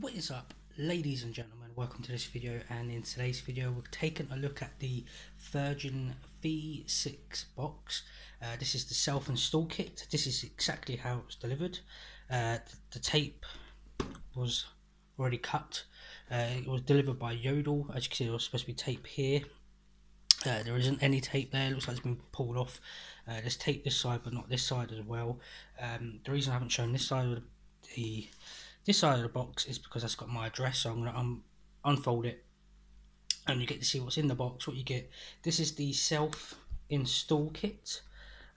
What is up, ladies and gentlemen? Welcome to this video, and in today's video we're taking a look at the Virgin V6 box. This is the self-install kit. This is exactly how it was delivered. The tape was already cut. It was delivered by Yodel. As you can see, there was supposed to be tape here. There isn't any tape there. It looks like it's been pulled off. There's tape this side, but not this side as well. The reason I haven't shown this side of the box is because that's got my address. So I'm going to unfold it, and you get to see what's in the box. What you get. This is the self-install kit.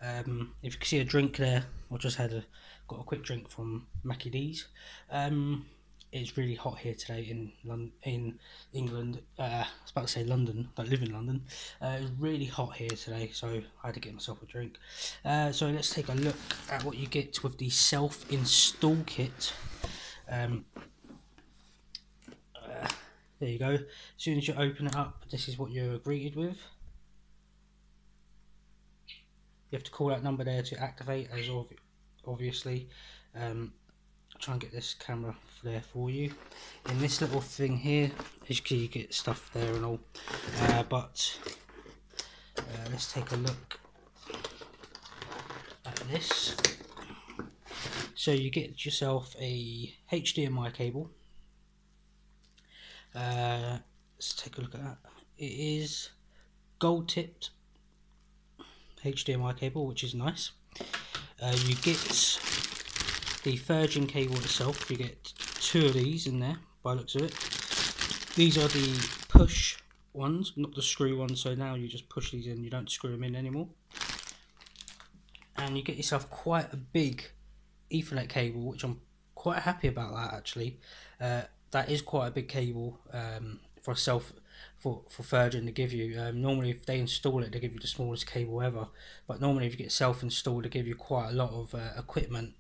If you can see a drink there, I just got a quick drink from Mackie D's. It's really hot here today in England. I was about to say London. I don't live in London. It's really hot here today, so I had to get myself a drink. So let's take a look at what you get with the self-install kit. There you go. As soon as you open it up, this is what you're greeted with. You have to call that number there to activate, as obviously. Try and get this camera there for you. In this little thing here, as you can, you get stuff there and all. Let's take a look at this. So you get yourself a HDMI cable. Let's take a look at that. It is gold tipped HDMI cable, which is nice. You get the Virgin cable itself. You get two of these in there by the looks of it. These are the push ones, not the screw ones, so now you just push these in, you don't screw them in anymore. And you get yourself quite a big Ethernet cable, which I'm quite happy about that actually. That is quite a big cable for Virgin to give you. Normally if they install it, they give you the smallest cable ever, but normally if you get self-installed, they give you quite a lot of equipment,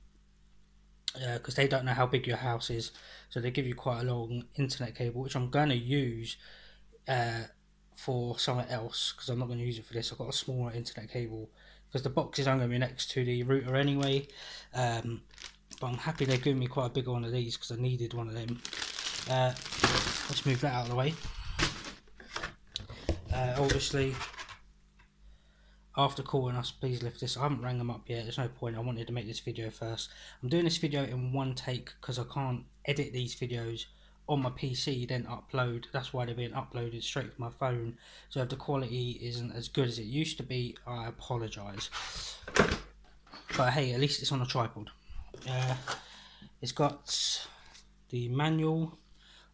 because they don't know how big your house is, so they give you quite a long internet cable, which I'm going to use for something else, because I'm not going to use it for this. I've got a smaller internet cable because the box is only going to be next to the router anyway, but I'm happy they're giving me quite a big one of these because I needed one of them. Let's move that out of the way. Obviously, after calling us, please lift this. I haven't rang them up yet, there's no point. I wanted to make this video first. I'm doing this video in one take because I can't edit these videos on my PC then upload. That's why they're being uploaded straight from my phone. So if the quality isn't as good as it used to be, I apologise. But hey, at least it's on a tripod. It's got the manual,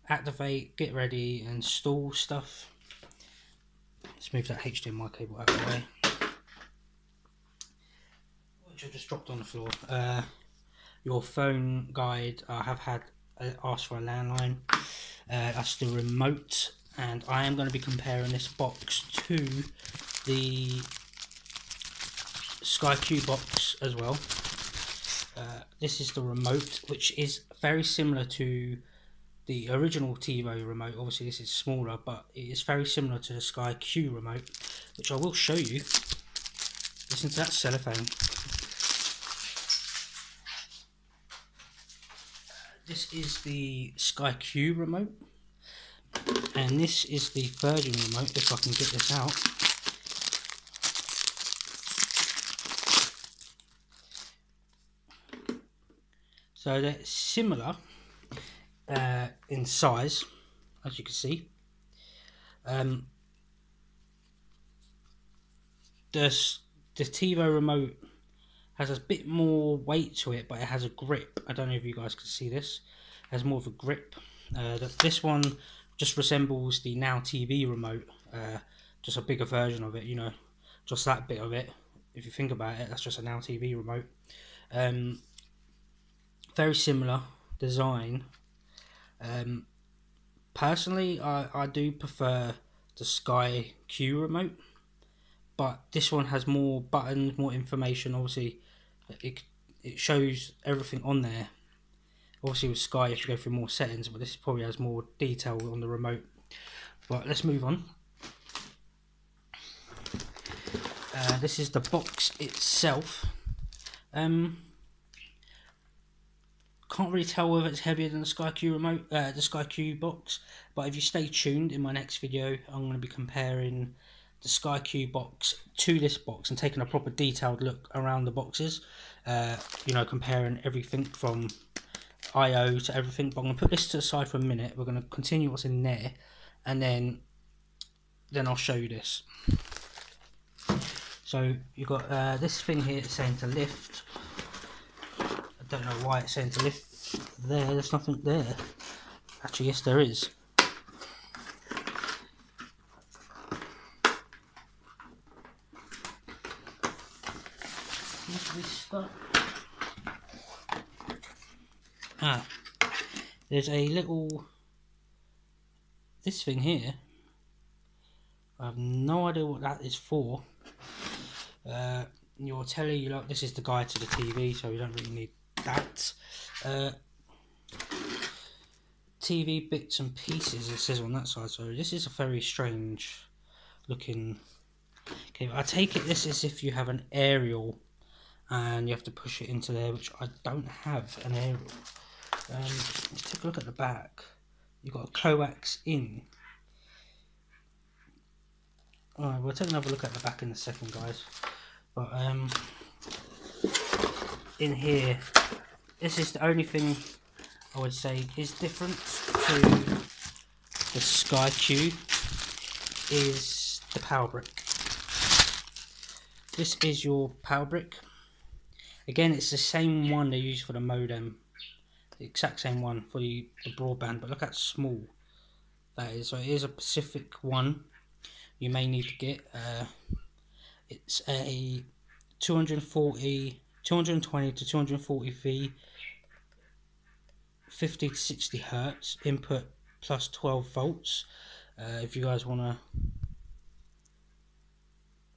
activate, get ready, install stuff. Let's move that HDMI cable out of the way, which I just dropped on the floor. Your phone guide, I have had asked for a landline. That's the remote, and I am going to be comparing this box to the SkyQ box as well. This is the remote, which is very similar to the original TiVo remote. Obviously this is smaller, but it is very similar to the SkyQ remote, which I will show you. Listen to that cellophane. This is the SkyQ remote, and this is the Virgin remote, if I can get this out. So they're similar in size, as you can see. The TiVo remote has a bit more weight to it, but it has a grip. I don't know if you guys can see this. It has more of a grip. This one just resembles the Now TV remote, just a bigger version of it, you know, just that bit of it. If you think about it, that's just a Now TV remote. Very similar design. Personally, I do prefer the SkyQ remote, but this one has more buttons, more information. Obviously, it shows everything on there. Obviously with Sky you have to go through more settings, but this probably has more detail on the remote. But let's move on. This is the box itself. can't really tell whether it's heavier than the SkyQ remote, the SkyQ box. But if you stay tuned, in my next video, I'm going to be comparing the SkyQ box to this box and taking a proper detailed look around the boxes. You know, comparing everything from I/O to everything. But I'm going to put this to the side for a minute. We're going to continue what's in there, and then I'll show you this. So you've got this thing here saying to lift. I don't know why it's saying to lift there. There's nothing there. Actually, yes, there is. Ah, there's a little, this thing here. I have no idea what that is for. Your telly, like, this is the guide to the TV, so you don't really need that. TV bits and pieces, it says on that side. So this is a very strange looking. Okay, I take it this is if you have an aerial and you have to push it into there, which I don't have an aerial. Let's take a look at the back. You've got a coax in. Alright, we'll take another look at the back in a second, guys. But in here, this is the only thing I would say is different to the SkyQ is the power brick. This is your power brick. Again, it's the same one they use for the modem, the exact same one for the broadband, but look how small that is. So it is a specific one you may need to get. It's a 220 to 240 V, 50 to 60 hertz input plus 12 volts. If you guys want to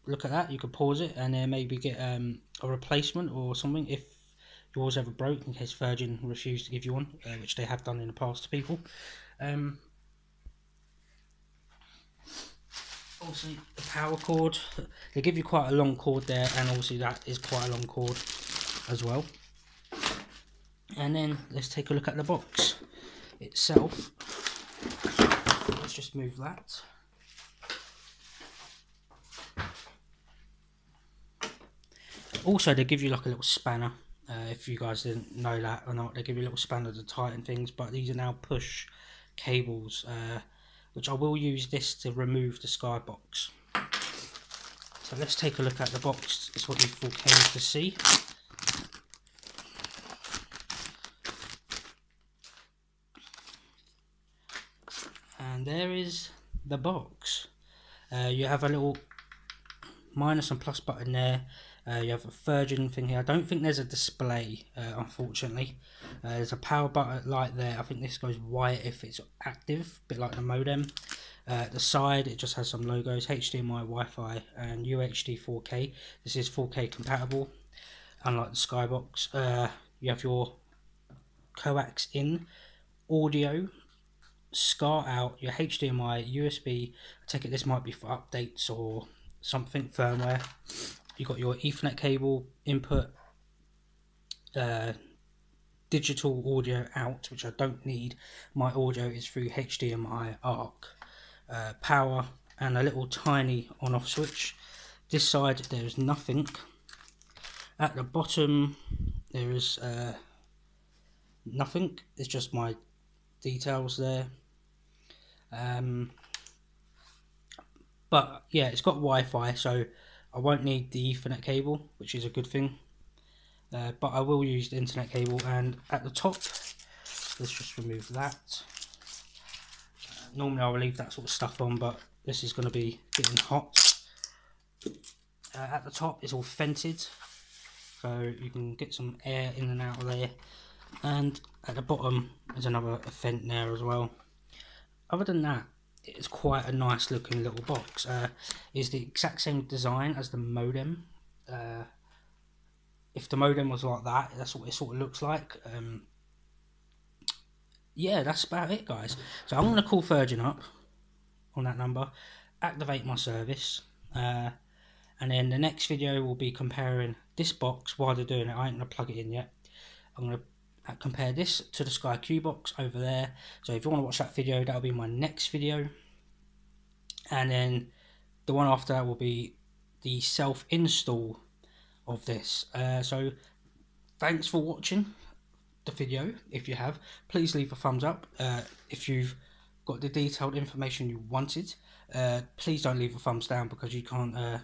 look at that, you could pause it and then maybe get a replacement or something if yours ever broke, in case Virgin refused to give you one, which they have done in the past to people. Also, the power cord, they give you quite a long cord there, and obviously that is quite a long cord as well. And then let's take a look at the box itself. Let's just move that. Also, they give you like a little spanner. If you guys didn't know that or not, they give you a little spanner to tighten things. But these are now push cables, which I will use this to remove the Skybox. So let's take a look at the box. It's what you all came to see. And there is the box. You have a little minus and plus button there. You have a Virgin thing here. I don't think there's a display, unfortunately. There's a power button light there. I think this goes white if it's active, a bit like the modem. The side, it just has some logos, HDMI, Wi-Fi and UHD 4K. This is 4K compatible, unlike the Skybox. You have your coax in, audio, SCART out, your HDMI, USB. I take it this might be for updates or something, firmware. You got your Ethernet cable input, digital audio out, which I don't need. My audio is through HDMI ARC. Power and a little tiny on-off switch. This side there is nothing. At the bottom there is nothing. It's just my details there. But yeah, it's got Wi-Fi, so I won't need the Ethernet cable, which is a good thing. But I will use the internet cable. And at the top, let's just remove that. Normally I will leave that sort of stuff on, but this is going to be getting hot. At the top it's all vented, so you can get some air in and out of there. And at the bottom there's another vent there as well. Other than that, it's quite a nice looking little box. It's the exact same design as the modem. If the modem was like that, that's what it sort of looks like. Yeah, that's about it, guys. So I'm going to call Virgin up on that number, activate my service, and then the next video will be comparing this box while they're doing it. I ain't going to plug it in yet. I'm going to compare this to the Sky Q box over there. So if you want to watch that video, that'll be my next video, and then the one after that will be the self-install of this. So thanks for watching the video. If you have, please leave a thumbs up. If you've got the detailed information you wanted, please don't leave a thumbs down, because you can't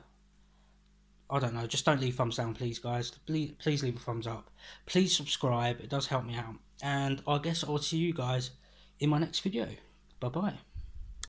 I don't know, just don't leave thumbs down, please guys. Please leave a thumbs up. Please subscribe, it does help me out. And I guess I'll see you guys in my next video. Bye bye.